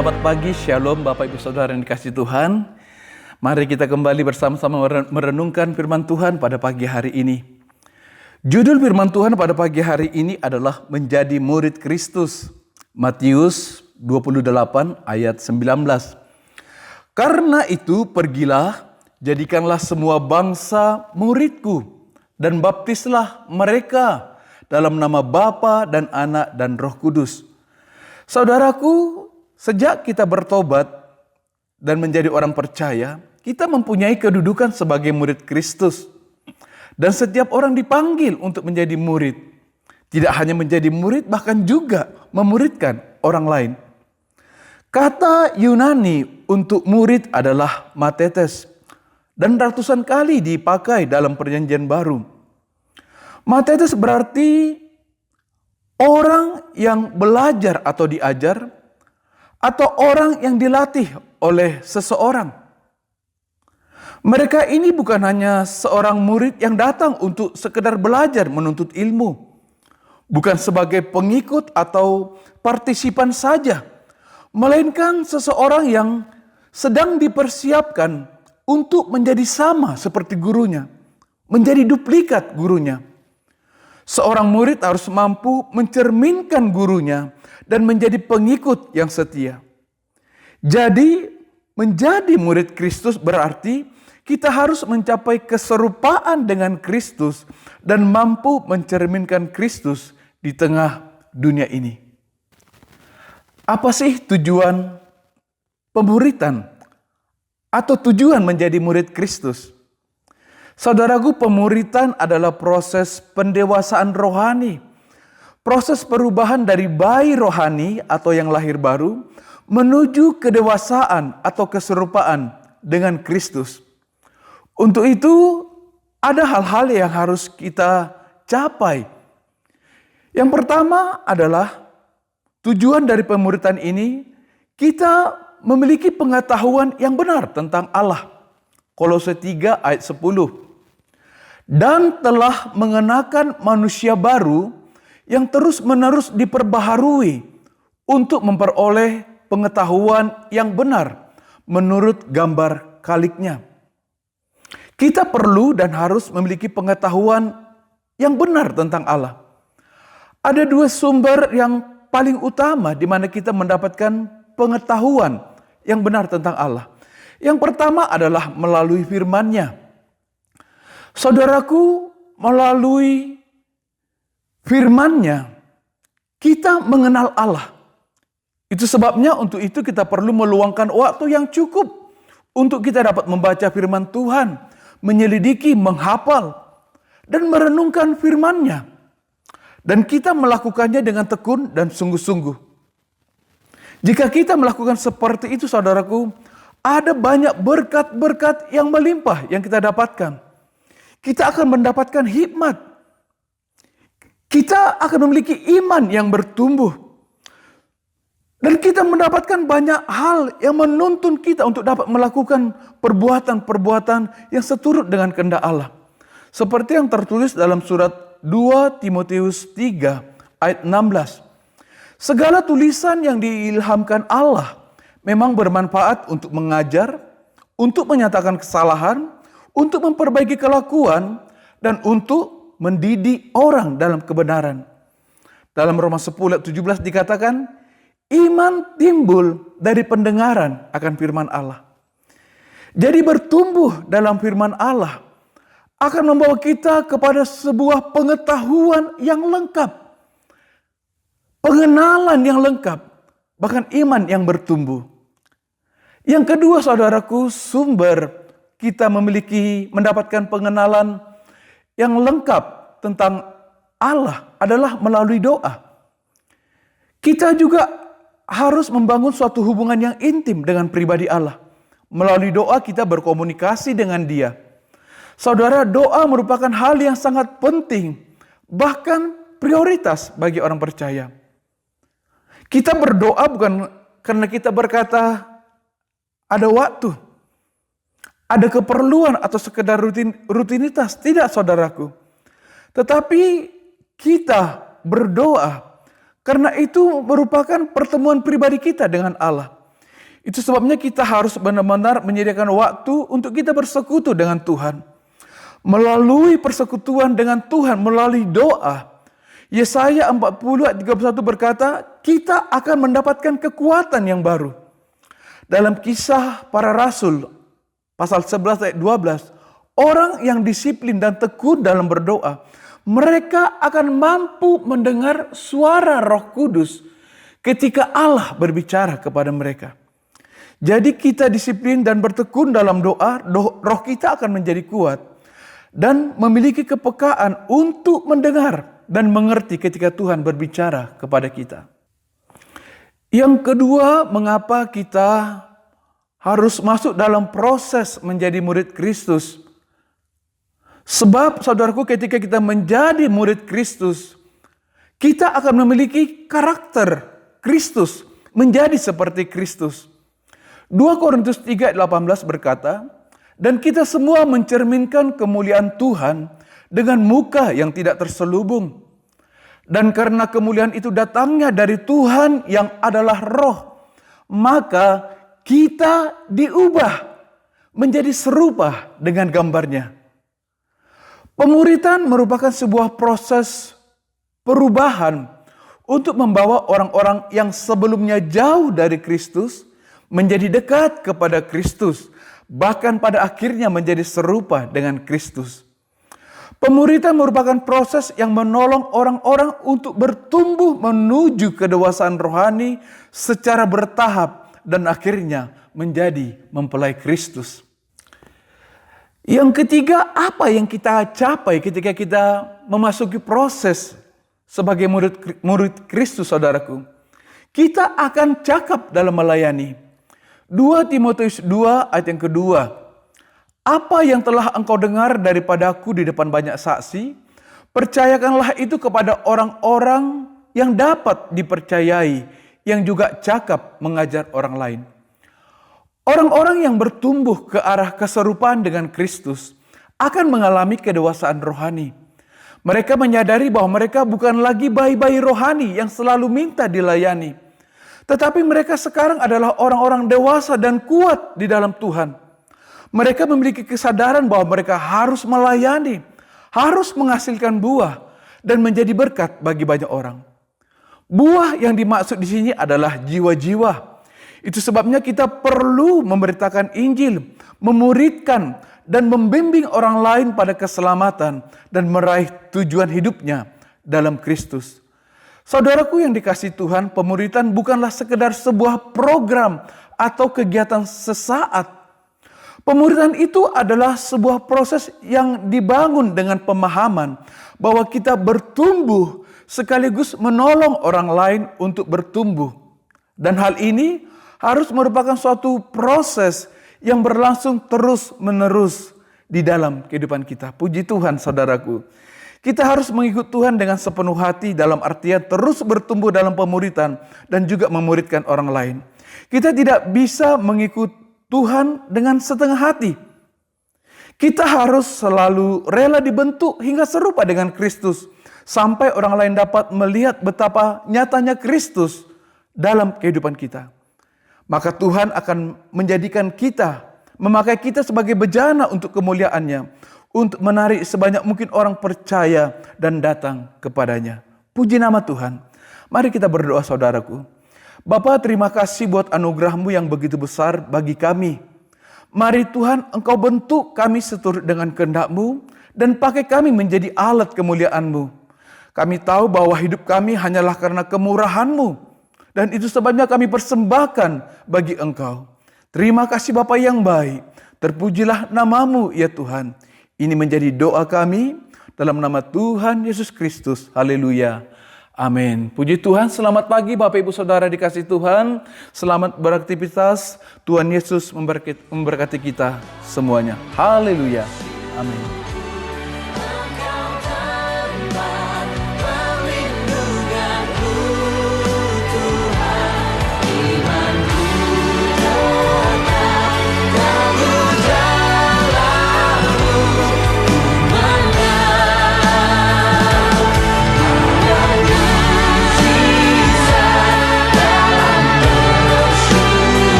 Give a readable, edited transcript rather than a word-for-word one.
Selamat pagi, Shalom Bapak Ibu Saudara yang dikasihi Tuhan. Mari kita kembali bersama-sama merenungkan firman Tuhan pada pagi hari ini. Judul firman Tuhan pada pagi hari ini adalah menjadi murid Kristus. Matius 28 ayat 19. Karena itu pergilah, jadikanlah semua bangsa muridku dan baptislah mereka dalam nama Bapa dan Anak dan Roh Kudus. Saudaraku, sejak kita bertobat dan menjadi orang percaya, kita mempunyai kedudukan sebagai murid Kristus. Dan setiap orang dipanggil untuk menjadi murid. Tidak hanya menjadi murid, bahkan juga memuridkan orang lain. Kata Yunani untuk murid adalah matetes. Dan ratusan kali dipakai dalam perjanjian baru. Matetes berarti orang yang belajar atau diajar, atau orang yang dilatih oleh seseorang. Mereka ini bukan hanya seorang murid yang datang untuk sekedar belajar menuntut ilmu. Bukan sebagai pengikut atau partisipan saja. Melainkan seseorang yang sedang dipersiapkan untuk menjadi sama seperti gurunya. Menjadi duplikat gurunya. Seorang murid harus mampu mencerminkan gurunya dan menjadi pengikut yang setia. Jadi, menjadi murid Kristus berarti kita harus mencapai keserupaan dengan Kristus dan mampu mencerminkan Kristus di tengah dunia ini. Apa sih tujuan pemuritan atau tujuan menjadi murid Kristus? Saudaraku, pemuritan adalah proses pendewasaan rohani. Proses perubahan dari bayi rohani atau yang lahir baru menuju kedewasaan atau keserupaan dengan Kristus. Untuk itu ada hal-hal yang harus kita capai. Yang pertama adalah tujuan dari pemuritan ini, kita memiliki pengetahuan yang benar tentang Allah. Kolose 3 ayat 10. Dan telah mengenakan manusia baru yang terus-menerus diperbaharui untuk memperoleh pengetahuan yang benar menurut gambar kaliknya. Kita perlu dan harus memiliki pengetahuan yang benar tentang Allah. Ada dua sumber yang paling utama di mana kita mendapatkan pengetahuan yang benar tentang Allah. Yang pertama adalah melalui firman-Nya. Saudaraku, melalui firman-Nya kita mengenal Allah. Itu sebabnya untuk itu kita perlu meluangkan waktu yang cukup untuk kita dapat membaca firman Tuhan, menyelidiki, menghafal, dan merenungkan firman-Nya. Dan kita melakukannya dengan tekun dan sungguh-sungguh. Jika kita melakukan seperti itu, saudaraku, ada banyak berkat-berkat yang melimpah yang kita dapatkan. Kita akan mendapatkan hikmat. Kita akan memiliki iman yang bertumbuh. Dan kita mendapatkan banyak hal yang menuntun kita untuk dapat melakukan perbuatan-perbuatan yang seturut dengan kehendak Allah. Seperti yang tertulis dalam surat 2 Timotius 3 ayat 16. Segala tulisan yang diilhamkan Allah memang bermanfaat untuk mengajar, untuk menyatakan kesalahan, untuk memperbaiki kelakuan, dan untuk mendidik orang dalam kebenaran. Dalam Roma 10 ayat 17 dikatakan, iman timbul dari pendengaran akan firman Allah. Jadi bertumbuh dalam firman Allah akan membawa kita kepada sebuah pengetahuan yang lengkap. Pengenalan yang lengkap, bahkan iman yang bertumbuh. Yang kedua, saudaraku, sumber kita mendapatkan pengenalan yang lengkap tentang Allah adalah melalui doa. Kita juga harus membangun suatu hubungan yang intim dengan pribadi Allah. Melalui doa kita berkomunikasi dengan Dia. Saudara, doa merupakan hal yang sangat penting, bahkan prioritas bagi orang percaya. Kita berdoa bukan karena kita berkata ada waktu, ada keperluan atau sekedar rutinitas. Tidak, saudaraku. Tetapi kita berdoa karena itu merupakan pertemuan pribadi kita dengan Allah. Itu sebabnya kita harus benar-benar menyediakan waktu untuk kita bersekutu dengan Tuhan. Melalui persekutuan dengan Tuhan, melalui doa. Yesaya 40 ayat 31 berkata, kita akan mendapatkan kekuatan yang baru. Dalam Kisah Para Rasul, pasal 11 ayat 12, orang yang disiplin dan tekun dalam berdoa, mereka akan mampu mendengar suara Roh Kudus ketika Allah berbicara kepada mereka. Jadi kita disiplin dan bertekun dalam doa, roh kita akan menjadi kuat dan memiliki kepekaan untuk mendengar dan mengerti ketika Tuhan berbicara kepada kita. Yang kedua, mengapa kita harus masuk dalam proses menjadi murid Kristus? Sebab saudaraku, ketika kita menjadi murid Kristus, kita akan memiliki karakter Kristus, menjadi seperti Kristus. 2 Korintus 3 ayat 18 berkata, dan kita semua mencerminkan kemuliaan Tuhan dengan muka yang tidak terselubung. Dan karena kemuliaan itu datangnya dari Tuhan yang adalah Roh, maka kita diubah menjadi serupa dengan gambarnya. Pemuritan merupakan sebuah proses perubahan untuk membawa orang-orang yang sebelumnya jauh dari Kristus menjadi dekat kepada Kristus, bahkan pada akhirnya menjadi serupa dengan Kristus. Pemuritan merupakan proses yang menolong orang-orang untuk bertumbuh menuju kedewasaan rohani secara bertahap dan akhirnya menjadi mempelai Kristus. Yang ketiga, apa yang kita capai ketika kita memasuki proses sebagai murid Kristus, saudaraku? Kita akan cakap dalam melayani. 2 Timotius 2 ayat yang kedua. Apa yang telah engkau dengar daripadaku di depan banyak saksi, percayakanlah itu kepada orang-orang yang dapat dipercayai, yang juga cakap mengajar orang lain. Orang-orang yang bertumbuh ke arah keserupaan dengan Kristus akan mengalami kedewasaan rohani. Mereka menyadari bahwa mereka bukan lagi bayi-bayi rohani yang selalu minta dilayani. Tetapi mereka sekarang adalah orang-orang dewasa dan kuat di dalam Tuhan. Mereka memiliki kesadaran bahwa mereka harus melayani, harus menghasilkan buah, dan menjadi berkat bagi banyak orang. Buah yang dimaksud di sini adalah jiwa-jiwa. Itu sebabnya kita perlu memberitakan Injil, memuridkan, dan membimbing orang lain pada keselamatan dan meraih tujuan hidupnya dalam Kristus. Saudaraku yang dikasihi Tuhan, pemuritan bukanlah sekedar sebuah program atau kegiatan sesaat. Pemuritan itu adalah sebuah proses yang dibangun dengan pemahaman bahwa kita bertumbuh sekaligus menolong orang lain untuk bertumbuh. Dan hal ini harus merupakan suatu proses yang berlangsung terus-menerus di dalam kehidupan kita. Puji Tuhan, saudaraku. Kita harus mengikut Tuhan dengan sepenuh hati dalam artian terus bertumbuh dalam pemuritan dan juga memuridkan orang lain. Kita tidak bisa mengikut Tuhan dengan setengah hati. Kita harus selalu rela dibentuk hingga serupa dengan Kristus. Sampai orang lain dapat melihat betapa nyatanya Kristus dalam kehidupan kita. Maka Tuhan akan menjadikan kita, memakai kita sebagai bejana untuk kemuliaannya. Untuk menarik sebanyak mungkin orang percaya dan datang kepadanya. Puji nama Tuhan. Mari kita berdoa, saudaraku. Bapa, terima kasih buat anugerah-Mu yang begitu besar bagi kami. Mari Tuhan, Engkau bentuk kami seturut dengan kehendak-Mu dan pakai kami menjadi alat kemuliaan-Mu. Kami tahu bahwa hidup kami hanyalah karena kemurahan-Mu dan itu sebabnya kami persembahkan bagi Engkau. Terima kasih Bapa yang baik. Terpujilah nama-Mu ya Tuhan. Ini menjadi doa kami dalam nama Tuhan Yesus Kristus. Haleluya. Amin. Puji Tuhan, selamat pagi Bapak Ibu Saudara dikasih Tuhan. Selamat beraktivitas. Tuhan Yesus memberkati kita semuanya. Haleluya. Amin.